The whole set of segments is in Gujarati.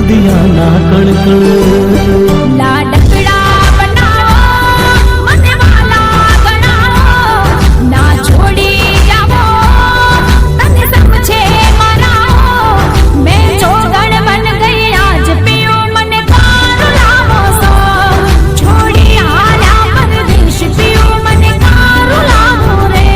રુદિયાના કણકણ લાડકડા બનાવો મને વાલા ગણાવો ના છોડી જાવો તને સમજે મારા મેં જોગણ બન ગઈ આજ પીઓ મને કારો લાવો સો છોડી આલા પરદેશ પીઓ મને કારો લાવો રે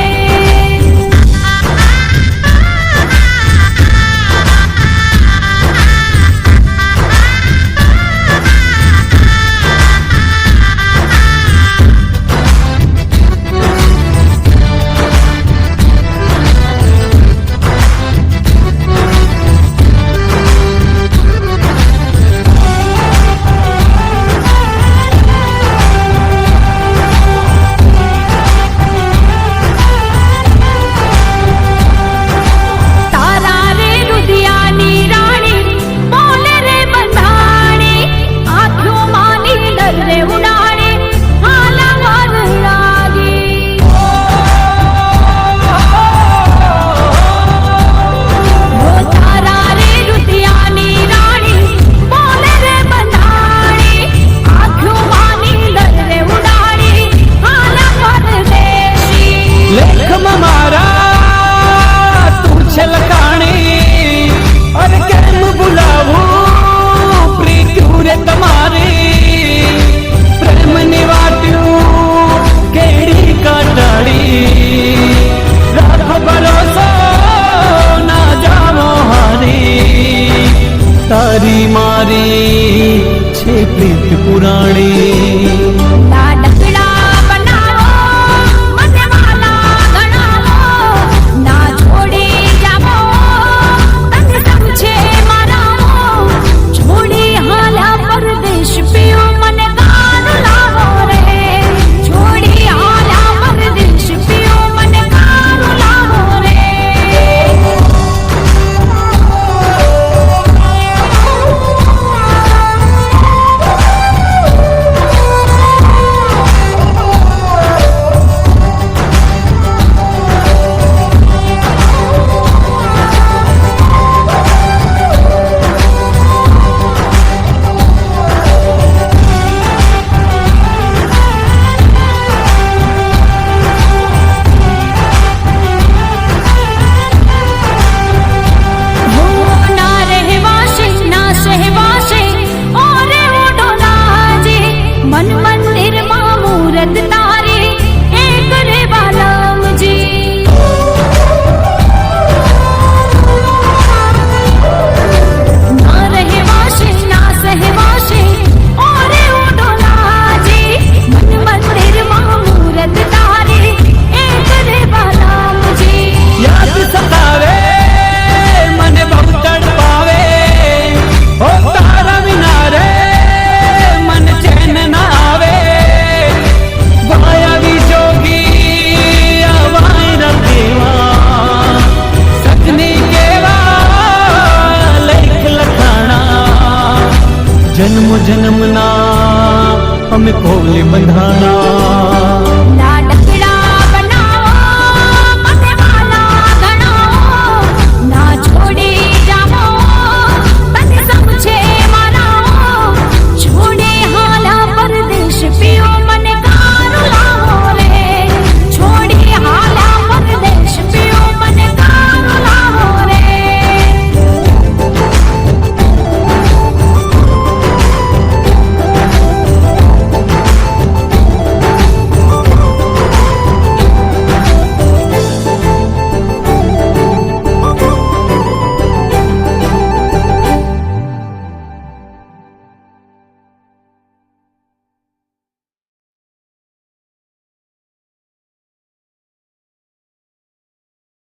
તારી મારી છે પ્રીત પુરાણી લાડકડા બનાવો મને વાલા ગણાવો ના છોડી જાવો તને સમજે મારા છોડી હાલા પરદેશ પીઓ મને કારો લાવો રે છોડી હાલા પરદેશ પીઓ મને કારો લાવો રે જન્મ જન્મના અમે કોલે બંધાણા